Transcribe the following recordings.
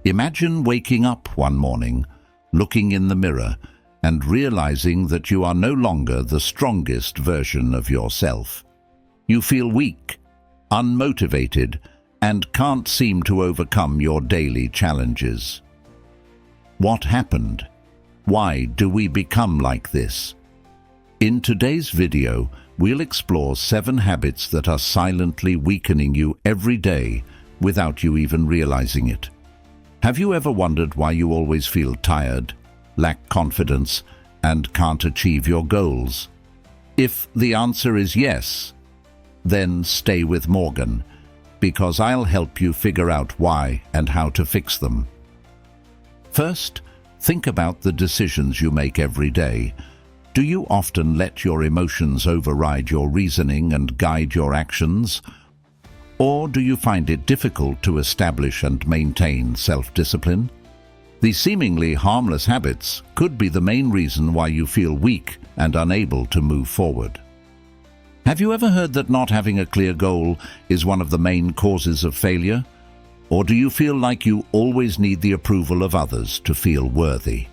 Imagine waking up one morning, looking in the mirror, and realizing that you are no longer the strongest version of yourself. You feel weak, unmotivated, and can't seem to overcome your daily challenges. What happened? Why do we become like this? In today's video, we'll explore 7 habits that are silently weakening you every day without you even realizing it. Have you ever wondered why you always feel tired, lack confidence, and can't achieve your goals? If the answer is yes, then stay with Morgan, because I'll help you figure out why and how to fix them. First, think about the decisions you make every day. Do you often let your emotions override your reasoning and guide your actions? Or do you find it difficult to establish and maintain self-discipline? These seemingly harmless habits could be the main reason why you feel weak and unable to move forward. Have you ever heard that not having a clear goal is one of the main causes of failure? Or do you feel like you always need the approval of others to feel worthy?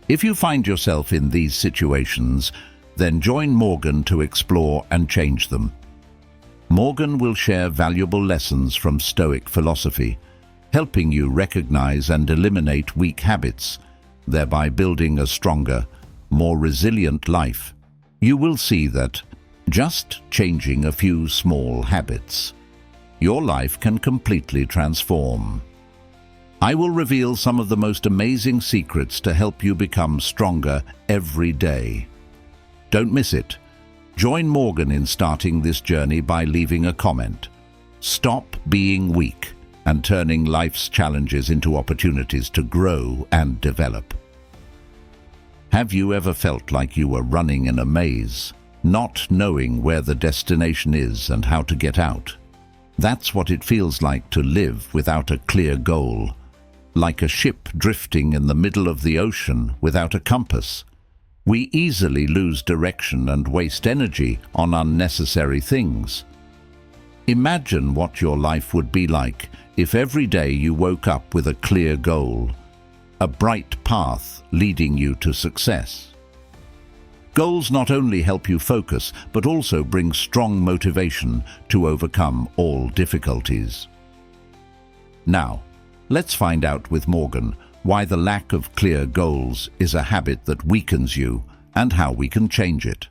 If you find yourself in these situations, then join Morgan to explore and change them. Morgan will share valuable lessons from Stoic philosophy, helping you recognize and eliminate weak habits, thereby building a stronger, more resilient life. You will see that just changing a few small habits, your life can completely transform. I will reveal some of the most amazing secrets to help you become stronger every day. Don't miss it. Join Morgan in starting this journey by leaving a comment. Stop being weak and turning life's challenges into opportunities to grow and develop. Have you ever felt like you were running in a maze, not knowing where the destination is and how to get out? That's what it feels like to live without a clear goal, like a ship drifting in the middle of the ocean without a compass. We easily lose direction and waste energy on unnecessary things. Imagine what your life would be like if every day you woke up with a clear goal, a bright path leading you to success. Goals not only help you focus, but also bring strong motivation to overcome all difficulties. Now, let's find out with Morgan why the lack of clear goals is a habit that weakens you and how we can change it.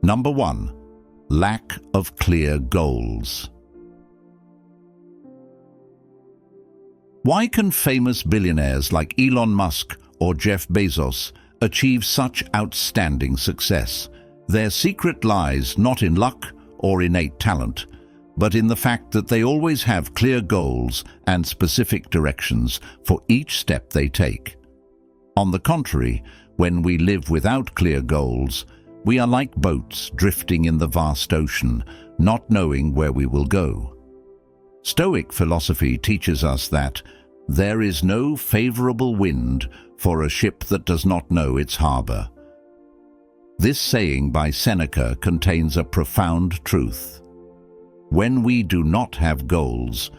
Number 1. Lack of clear goals. Why can famous billionaires like Elon Musk or Jeff Bezos achieve such outstanding success? Their secret lies not in luck or innate talent, but in the fact that they always have clear goals and specific directions for each step they take. On the contrary, when we live without clear goals, we are like boats drifting in the vast ocean, not knowing where we will go. Stoic philosophy teaches us that there is no favorable wind for a ship that does not know its harbor. This saying by Seneca contains a profound truth. When we do not have goals,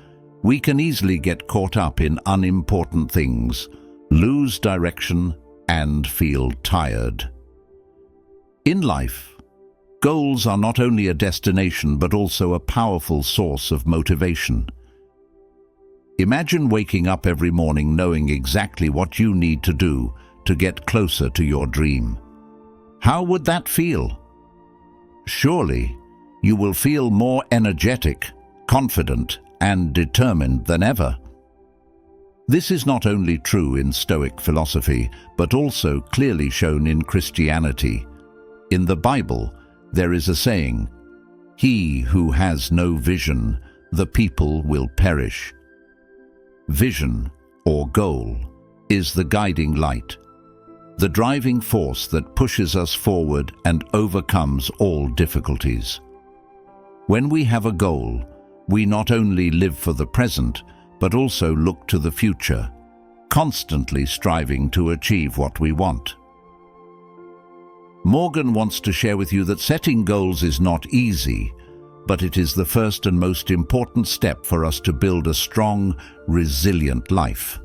we can easily get caught up in unimportant things, lose direction, and feel tired. In life, goals are not only a destination but also a powerful source of motivation. Imagine waking up every morning knowing exactly what you need to do to get closer to your dream. How would that feel? Surely, you will feel more energetic, confident, and determined than ever. This is not only true in Stoic philosophy, but also clearly shown in Christianity. In the Bible, there is a saying, "He who has no vision, the people will perish." Vision, or goal, is the guiding light, the driving force that pushes us forward and overcomes all difficulties. When we have a goal, we not only live for the present, but also look to the future, constantly striving to achieve what we want. Morgan wants to share with you that setting goals is not easy, but it is the first and most important step for us to build a strong, resilient life.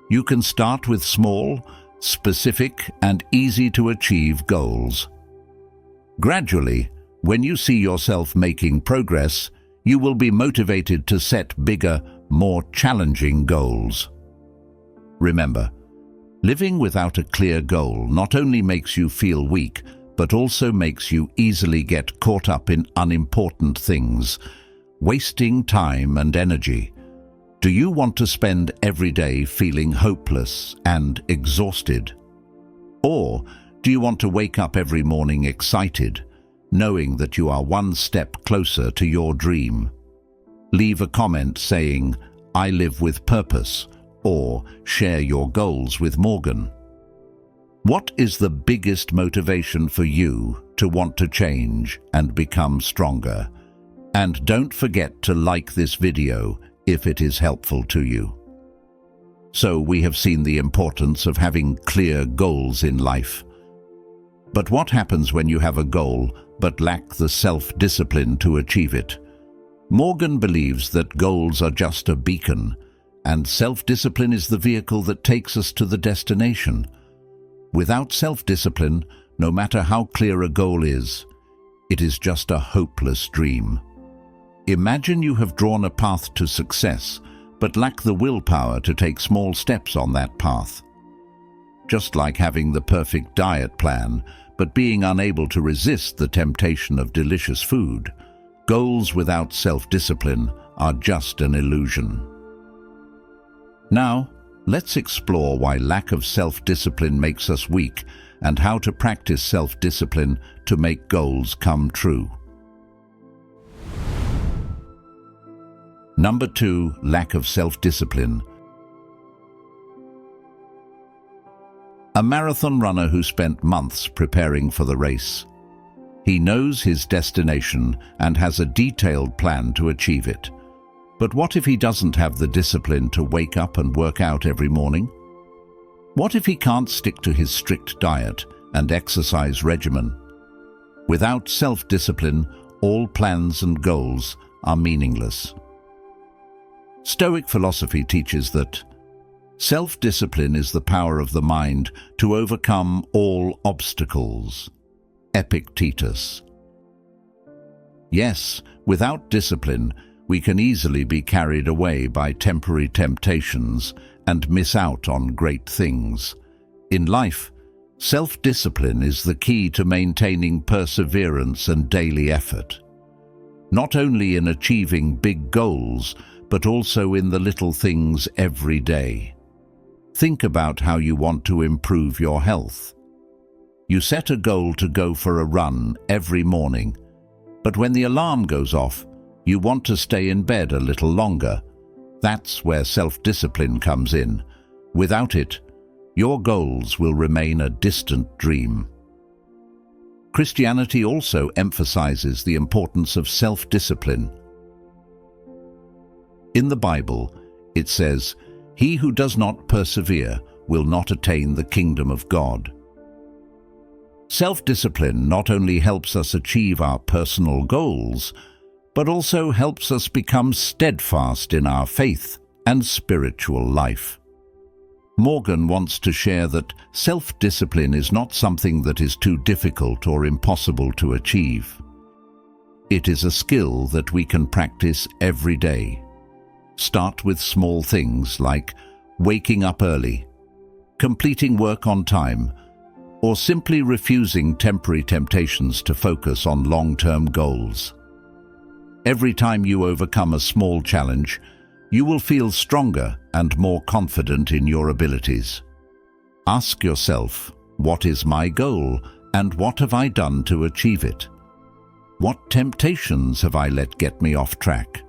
You can start with small, specific, and easy-to-achieve goals. Gradually, when you see yourself making progress, you will be motivated to set bigger, more challenging goals. Remember, living without a clear goal not only makes you feel weak, but also makes you easily get caught up in unimportant things, wasting time and energy. Do you want to spend every day feeling hopeless and exhausted? Or do you want to wake up every morning excited, knowing that you are one step closer to your dream? Leave a comment saying, "I live with purpose," or share your goals with Morgan. What is the biggest motivation for you to want to change and become stronger? And don't forget to like this video if it is helpful to you. So we have seen the importance of having clear goals in life. But what happens when you have a goal but lack the self-discipline to achieve it? Morgan believes that goals are just a beacon, and self-discipline is the vehicle that takes us to the destination. Without self-discipline, no matter how clear a goal is, it is just a hopeless dream. Imagine you have drawn a path to success, but lack the willpower to take small steps on that path. Just like having the perfect diet plan, but being unable to resist the temptation of delicious food, goals without self-discipline are just an illusion. Now, let's explore why lack of self-discipline makes us weak and how to practice self-discipline to make goals come true. Number 2, lack of self-discipline. A marathon runner who spent months preparing for the race. He knows his destination and has a detailed plan to achieve it. But what if he doesn't have the discipline to wake up and work out every morning? What if he can't stick to his strict diet and exercise regimen? Without self-discipline, all plans and goals are meaningless. Stoic philosophy teaches that self-discipline is the power of the mind to overcome all obstacles. Epictetus. Yes, without discipline, we can easily be carried away by temporary temptations and miss out on great things. In life, self-discipline is the key to maintaining perseverance and daily effort. Not only in achieving big goals, but also in the little things every day. Think about how you want to improve your health. You set a goal to go for a run every morning, but when the alarm goes off, you want to stay in bed a little longer. That's where self-discipline comes in. Without it, your goals will remain a distant dream. Christianity also emphasizes the importance of self-discipline. In the Bible, it says, "He who does not persevere will not attain the kingdom of God." Self-discipline not only helps us achieve our personal goals, but also helps us become steadfast in our faith and spiritual life. Morgan wants to share that self-discipline is not something that is too difficult or impossible to achieve. It is a skill that we can practice every day. Start with small things like waking up early, completing work on time, or simply refusing temporary temptations to focus on long-term goals. Every time you overcome a small challenge, you will feel stronger and more confident in your abilities. Ask yourself, what is my goal and what have I done to achieve it? What temptations have I let get me off track?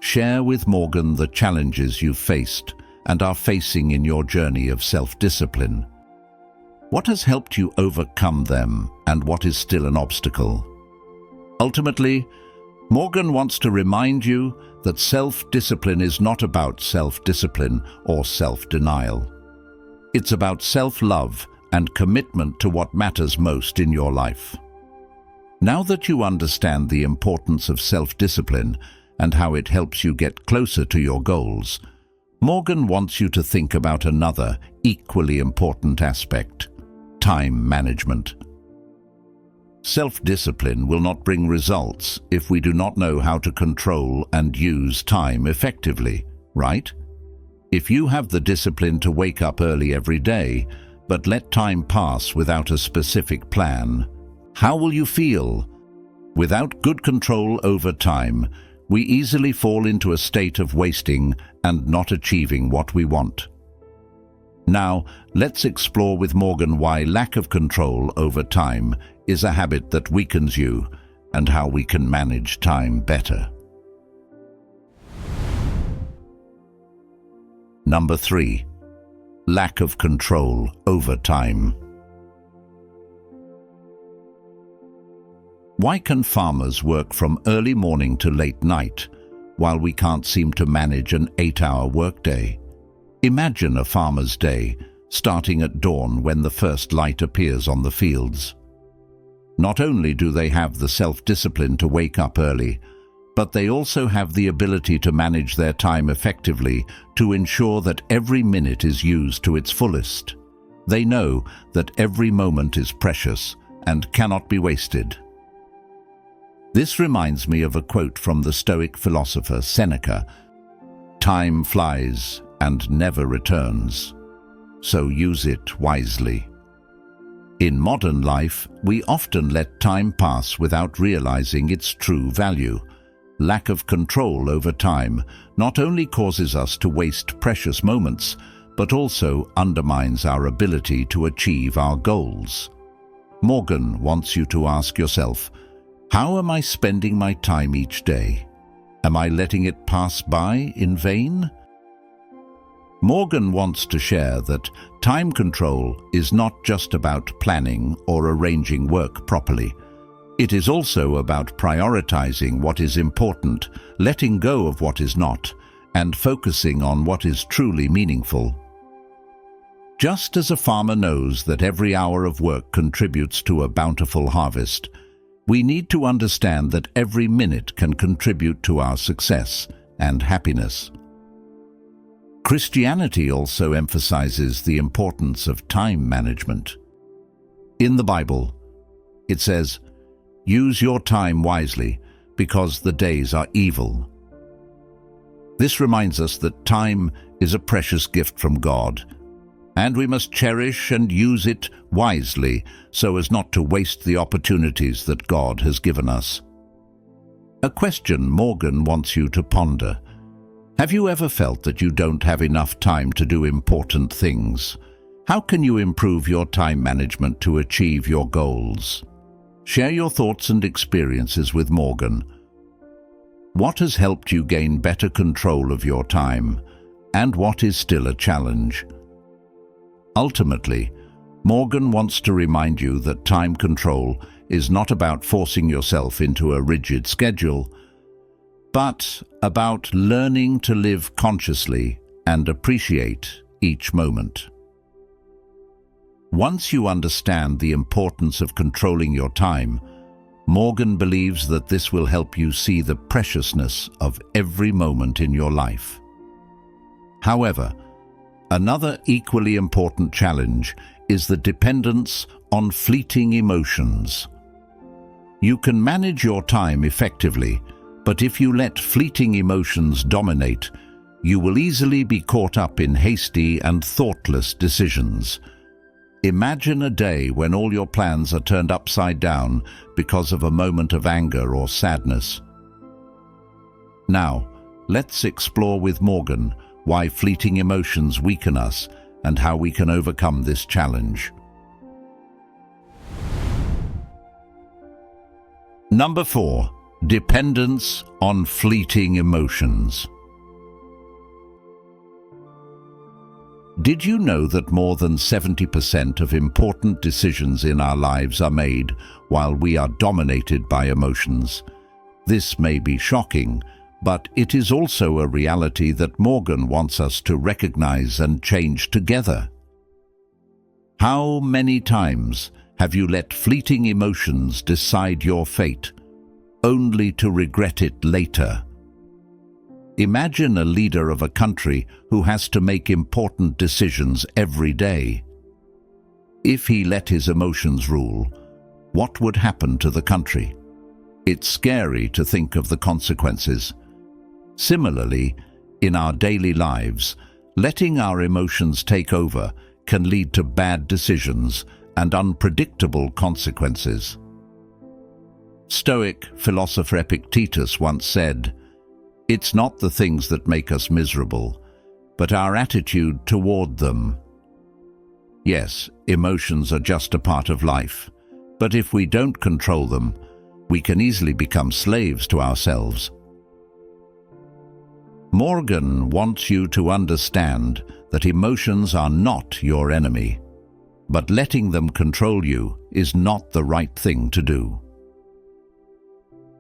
Share with Morgan the challenges you've faced and are facing in your journey of self-discipline. What has helped you overcome them and what is still an obstacle? Ultimately, Morgan wants to remind you that self-discipline is not about self-discipline or self-denial. It's about self-love and commitment to what matters most in your life. Now that you understand the importance of self-discipline and how it helps you get closer to your goals, Morgan wants you to think about another equally important aspect: time management. Self-discipline will not bring results if we do not know how to control and use time effectively, right? If you have the discipline to wake up early every day, but let time pass without a specific plan, how will you feel? Without good control over time, we easily fall into a state of wasting and not achieving what we want. Now, let's explore with Morgan why lack of control over time is a habit that weakens you and how we can manage time better. Number 3. Lack of control over time. Why can farmers work from early morning to late night, while we can't seem to manage an 8-hour workday? Imagine a farmer's day, starting at dawn when the first light appears on the fields. Not only do they have the self-discipline to wake up early, but they also have the ability to manage their time effectively to ensure that every minute is used to its fullest. They know that every moment is precious and cannot be wasted. This reminds me of a quote from the Stoic philosopher Seneca: "Time flies and never returns, so use it wisely." In modern life, we often let time pass without realizing its true value. Lack of control over time not only causes us to waste precious moments, but also undermines our ability to achieve our goals. Morgan wants you to ask yourself, how am I spending my time each day? Am I letting it pass by in vain? Morgan wants to share that time control is not just about planning or arranging work properly. It is also about prioritizing what is important, letting go of what is not, and focusing on what is truly meaningful. Just as a farmer knows that every hour of work contributes to a bountiful harvest, we need to understand that every minute can contribute to our success and happiness. Christianity also emphasizes the importance of time management. In the Bible, it says, "Use your time wisely, because the days are evil." This reminds us that time is a precious gift from God, and we must cherish and use it wisely so as not to waste the opportunities that God has given us. A question Morgan wants you to ponder: have you ever felt that you don't have enough time to do important things? How can you improve your time management to achieve your goals? Share your thoughts and experiences with Morgan. What has helped you gain better control of your time, and what is still a challenge? Ultimately, Morgan wants to remind you that time control is not about forcing yourself into a rigid schedule, but about learning to live consciously and appreciate each moment. Once you understand the importance of controlling your time, Morgan believes that this will help you see the preciousness of every moment in your life. However, another equally important challenge is the dependence on fleeting emotions. You can manage your time effectively, but if you let fleeting emotions dominate, you will easily be caught up in hasty and thoughtless decisions. Imagine a day when all your plans are turned upside down because of a moment of anger or sadness. Now, let's explore with Morgan why fleeting emotions weaken us and how we can overcome this challenge. Number 4. Dependence on fleeting emotions. Did you know that more than 70% of important decisions in our lives are made while we are dominated by emotions? This may be shocking, but it is also a reality that Morgan wants us to recognize and change together. How many times Have you let fleeting emotions decide your fate, only to regret it later? Imagine a leader of a country who has to make important decisions every day. If he let his emotions rule, what would happen to the country? It's scary to think of the consequences. Similarly, in our daily lives, letting our emotions take over can lead to bad decisions and unpredictable consequences. Stoic philosopher Epictetus once said, "It's not the things that make us miserable, but our attitude toward them." Yes, emotions are just a part of life, but if we don't control them, we can easily become slaves to ourselves. Morgan wants you to understand that emotions are not your enemy, but letting them control you is not the right thing to do.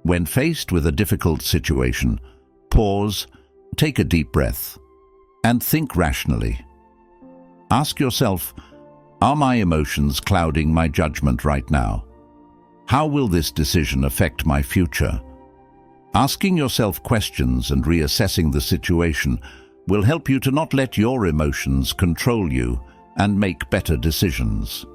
When faced with a difficult situation, pause, take a deep breath, and think rationally. Ask yourself, are my emotions clouding my judgment right now? How will this decision affect my future? Asking yourself questions and reassessing the situation will help you to not let your emotions control you and make better decisions.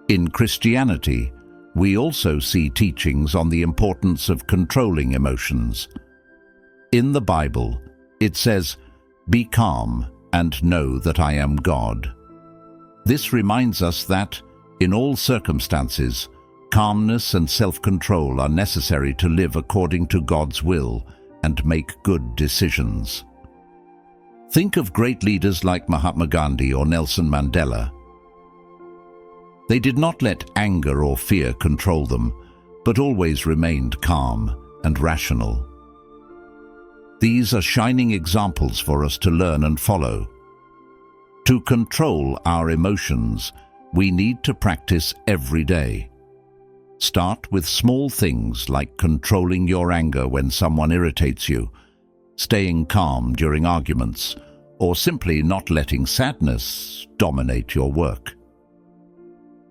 In Christianity, we also see teachings on the importance of controlling emotions. In the Bible, it says, "Be calm and know that I am God." This reminds us that, in all circumstances, calmness and self-control are necessary to live according to God's will and make good decisions. Think of great leaders like Mahatma Gandhi or Nelson Mandela. They did not let anger or fear control them, but always remained calm and rational. These are shining examples for us to learn and follow. To control our emotions, we need to practice every day. Start with small things like controlling your anger when someone irritates you, staying calm during arguments, or simply not letting sadness dominate your work.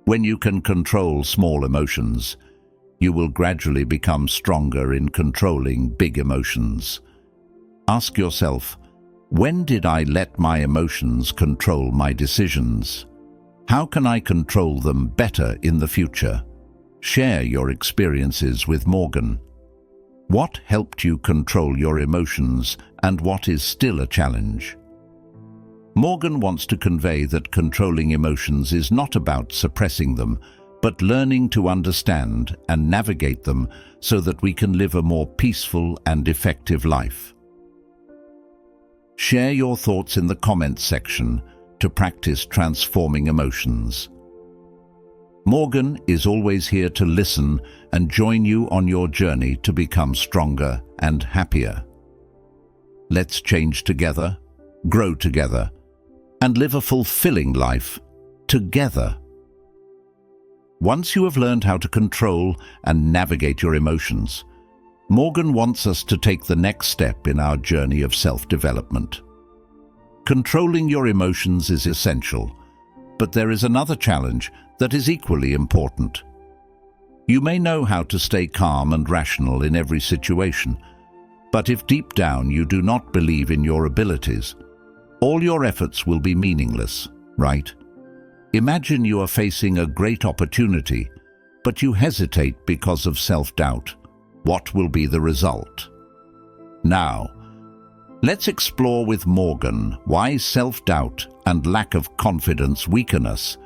When you can control small emotions, you will gradually become stronger in controlling big emotions. Ask yourself, when did I let my emotions control my decisions? How can I control them better in the future? Share your experiences with Morgan. What helped you control your emotions and what is still a challenge? Morgan wants to convey that controlling emotions is not about suppressing them, but learning to understand and navigate them so that we can live a more peaceful and effective life. Share your thoughts in the comments section to practice transforming emotions. Morgan is always here to listen and join you on your journey to become stronger and happier. Let's change together, grow together, and live a fulfilling life together. Once you have learned how to control and navigate your emotions, Morgan wants us to take the next step in our journey of self-development. Controlling your emotions is essential, but there is another challenge that is equally important. You may know how to stay calm and rational in every situation, but if deep down you do not believe in your abilities, all your efforts will be meaningless, right? Imagine you are facing a great opportunity, but you hesitate because of self-doubt. What will be the result? Now, let's explore with Morgan why self-doubt and lack of confidence weaken us,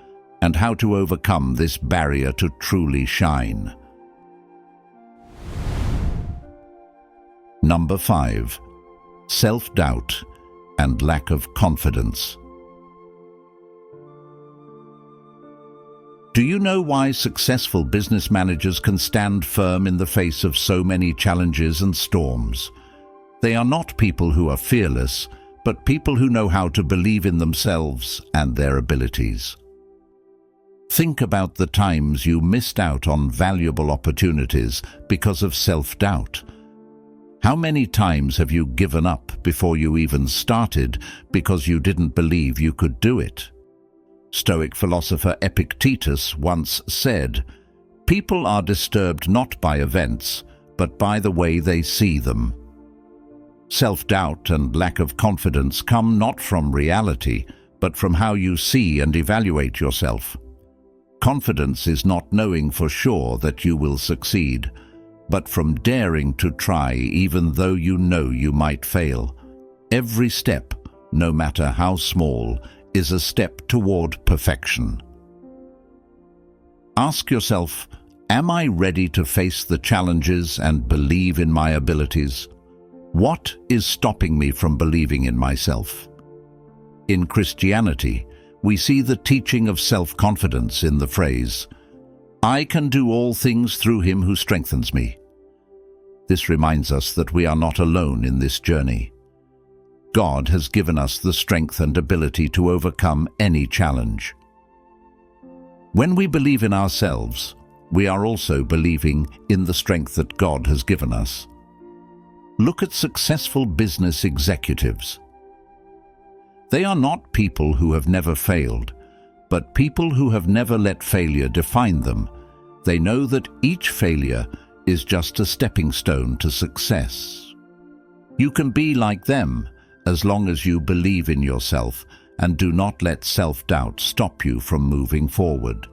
and how to overcome this barrier to truly shine. Number 5. Self-doubt and lack of confidence. Do you know why successful business managers can stand firm in the face of so many challenges and storms? They are not people who are fearless, but people who know how to believe in themselves and their abilities. Think about the times you missed out on valuable opportunities because of self-doubt. How many times have you given up before you even started because you didn't believe you could do it? Stoic philosopher Epictetus once said, "People are disturbed not by events, but by the way they see them." Self-doubt and lack of confidence come not from reality, but from how you see and evaluate yourself. Confidence is not knowing for sure that you will succeed, but from daring to try even though you know you might fail. Every step, no matter how small, is a step toward perfection. Ask yourself, am I ready to face the challenges and believe in my abilities? What is stopping me from believing in myself? In Christianity, we see the teaching of self-confidence in the phrase, "I can do all things through him who strengthens me." This reminds us that we are not alone in this journey. God has given us the strength and ability to overcome any challenge. When we believe in ourselves, we are also believing in the strength that God has given us. Look at successful business executives. They are not people who have never failed, but people who have never let failure define them. They know that each failure is just a stepping stone to success. You can be like them as long as you believe in yourself and do not let self-doubt stop you from moving forward.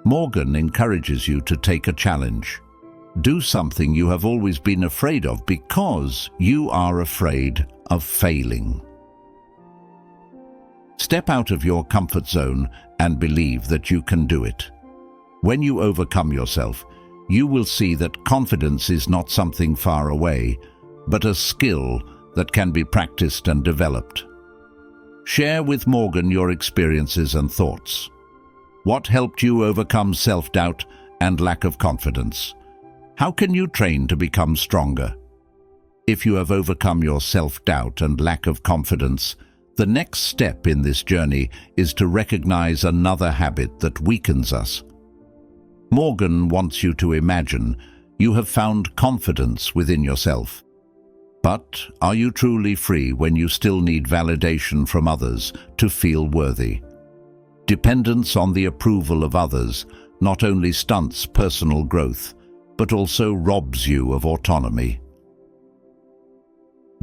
Morgan encourages you to take a challenge. Do something you have always been afraid of because you are afraid of failing. Step out of your comfort zone and believe that you can do it. When you overcome yourself, you will see that confidence is not something far away, but a skill that can be practiced and developed. Share with Morgan your experiences and thoughts. What helped you overcome self-doubt and lack of confidence? How can you train to become stronger? If you have overcome your self-doubt and lack of confidence, the next step in this journey is to recognize another habit that weakens us. Morgan wants you to imagine you have found confidence within yourself. But are you truly free when you still need validation from others to feel worthy? Dependence on the approval of others not only stunts personal growth, but also robs you of autonomy.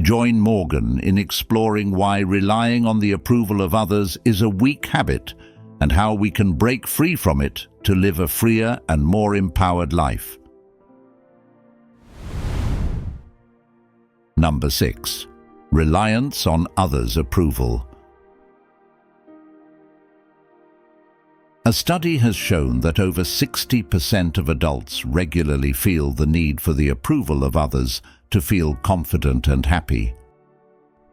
Join Morgan in exploring why relying on the approval of others is a weak habit and how we can break free from it to live a freer and more empowered life. Number 6. Reliance on others' approval. A study has shown that over 60% of adults regularly feel the need for the approval of others to feel confident and happy.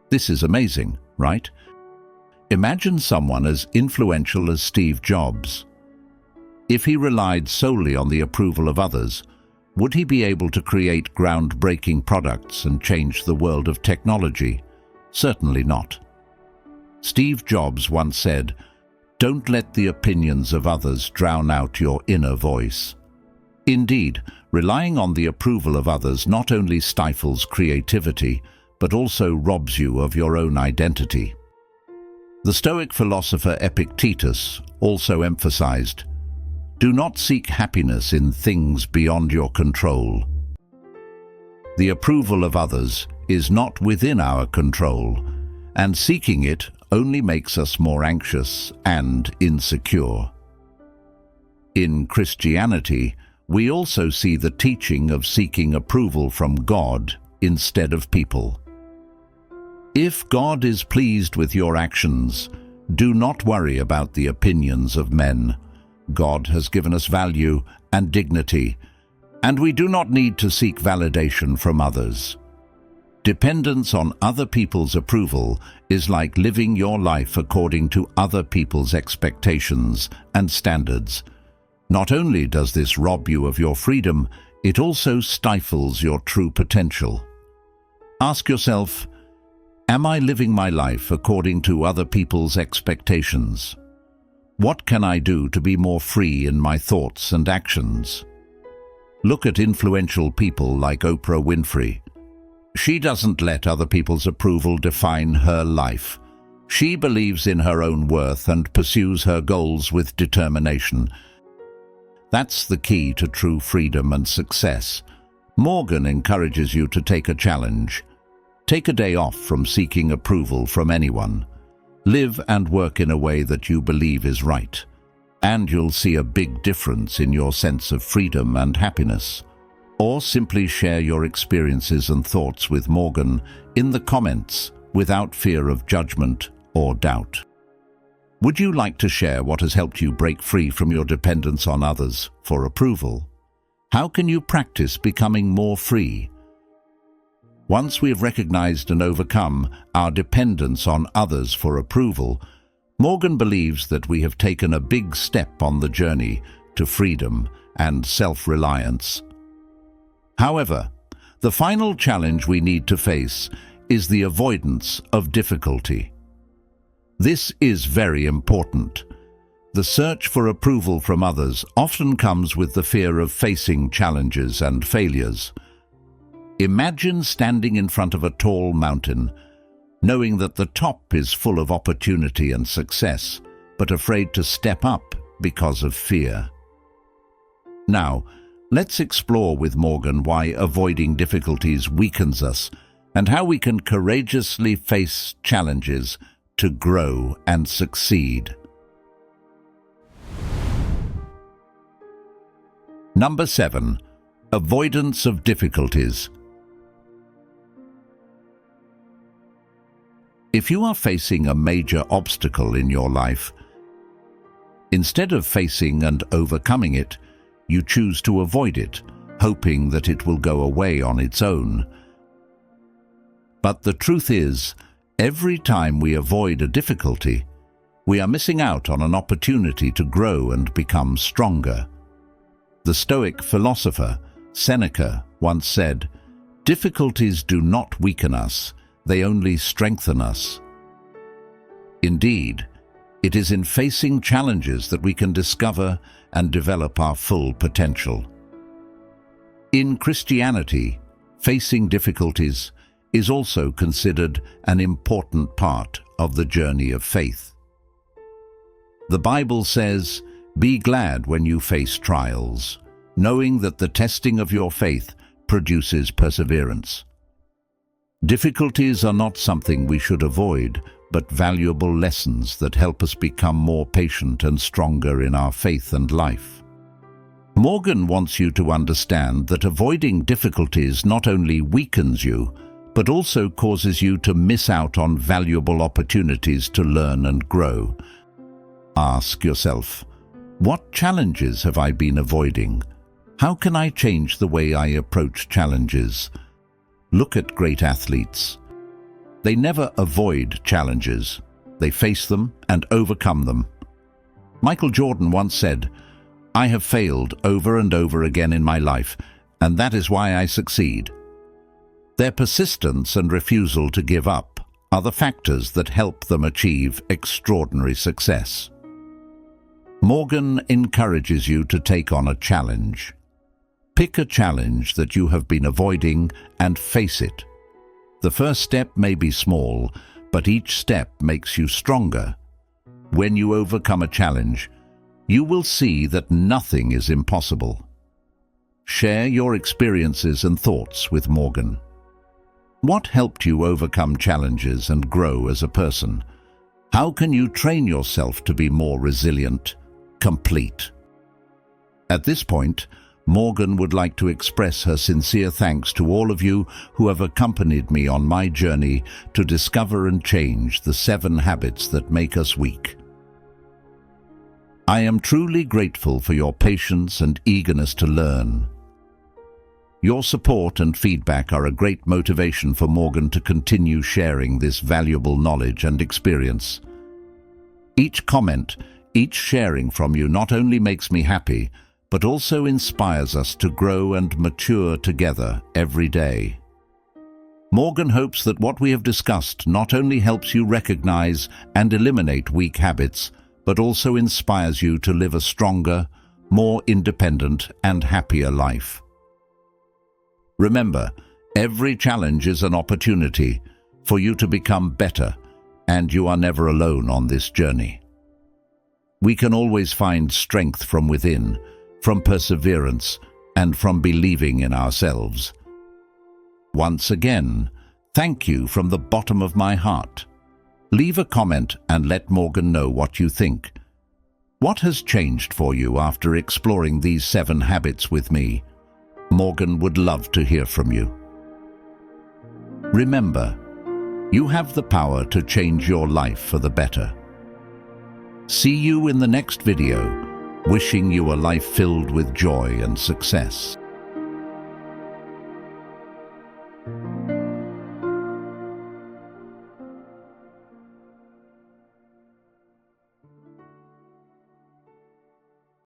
This is amazing, right? Imagine someone as influential as Steve Jobs. If he relied solely on the approval of others, would he be able to create groundbreaking products and change the world of technology? Certainly not. Steve Jobs once said, "Don't let the opinions of others drown out your inner voice." Indeed, relying on the approval of others not only stifles creativity, but also robs you of your own identity. The Stoic philosopher Epictetus also emphasized, "Do not seek happiness in things beyond your control." The approval of others is not within our control, and seeking it only makes us more anxious and insecure. In Christianity, we also see the teaching of seeking approval from God instead of people. If God is pleased with your actions, do not worry about the opinions of men. God has given us value and dignity, and we do not need to seek validation from others. Dependence on other people's approval is like living your life according to other people's expectations and standards. Not only does this rob you of your freedom, it also stifles your true potential. Ask yourself, am I living my life according to other people's expectations? What can I do to be more free in my thoughts and actions? Look at influential people like Oprah Winfrey. She doesn't let other people's approval define her life. She believes in her own worth and pursues her goals with determination. That's the key to true freedom and success. Morgan encourages you to take a challenge. Take a day off from seeking approval from anyone. Live and work in a way that you believe is right, and you'll see a big difference in your sense of freedom and happiness. Or simply share your experiences and thoughts with Morgan in the comments without fear of judgment or doubt. Would you like to share what has helped you break free from your dependence on others for approval? How can you practice becoming more free? Once we have recognized and overcome our dependence on others for approval, Morgan believes that we have taken a big step on the journey to freedom and self-reliance. However, the final challenge we need to face is the avoidance of difficulty. This is very important. The search for approval from others often comes with the fear of facing challenges and failures. Imagine standing in front of a tall mountain, knowing that the top is full of opportunity and success, but afraid to step up because of fear. Now, let's explore with Morgan why avoiding difficulties weakens us and how we can courageously face challenges to grow and succeed. Number 7. Avoidance of difficulties. If you are facing a major obstacle in your life, instead of facing and overcoming it, you choose to avoid it, hoping that it will go away on its own. But the truth is, every time we avoid a difficulty, we are missing out on an opportunity to grow and become stronger. The Stoic philosopher Seneca once said, "Difficulties do not weaken us, they only strengthen us." Indeed, it is in facing challenges that we can discover and develop our full potential. In Christianity, facing difficulties is also considered an important part of the journey of faith. The Bible says, "Be glad when you face trials, knowing that the testing of your faith produces perseverance." Difficulties are not something we should avoid, but valuable lessons that help us become more patient and stronger in our faith and life. Morgan wants you to understand that avoiding difficulties not only weakens you, but also causes you to miss out on valuable opportunities to learn and grow. Ask yourself, what challenges have I been avoiding? How can I change the way I approach challenges? Look at great athletes. They never avoid challenges. They face them and overcome them. Michael Jordan once said, "I have failed over and over again in my life, and that is why I succeed." Their persistence and refusal to give up are the factors that help them achieve extraordinary success. Morgan encourages you to take on a challenge. Pick a challenge that you have been avoiding and face it. The first step may be small, but each step makes you stronger. When you overcome a challenge, you will see that nothing is impossible. Share your experiences and thoughts with Morgan. What helped you overcome challenges and grow as a person? How can you train yourself to be more resilient, complete? At this point, Morgan would like to express her sincere thanks to all of you who have accompanied me on my journey to discover and change the 7 habits that make us weak. I am truly grateful for your patience and eagerness to learn. Your support and feedback are a great motivation for Morgan to continue sharing this valuable knowledge and experience. Each comment, each sharing from you not only makes me happy, but also inspires us to grow and mature together every day. Morgan hopes that what we have discussed not only helps you recognize and eliminate weak habits, but also inspires you to live a stronger, more independent and happier life. Remember, every challenge is an opportunity for you to become better and you are never alone on this journey. We can always find strength from within, from perseverance, and from believing in ourselves. Once again, thank you from the bottom of my heart. Leave a comment and let Morgan know what you think. What has changed for you after exploring these 7 habits with me? Morgan would love to hear from you. Remember, you have the power to change your life for the better. See you in the next video, wishing you a life filled with joy and success.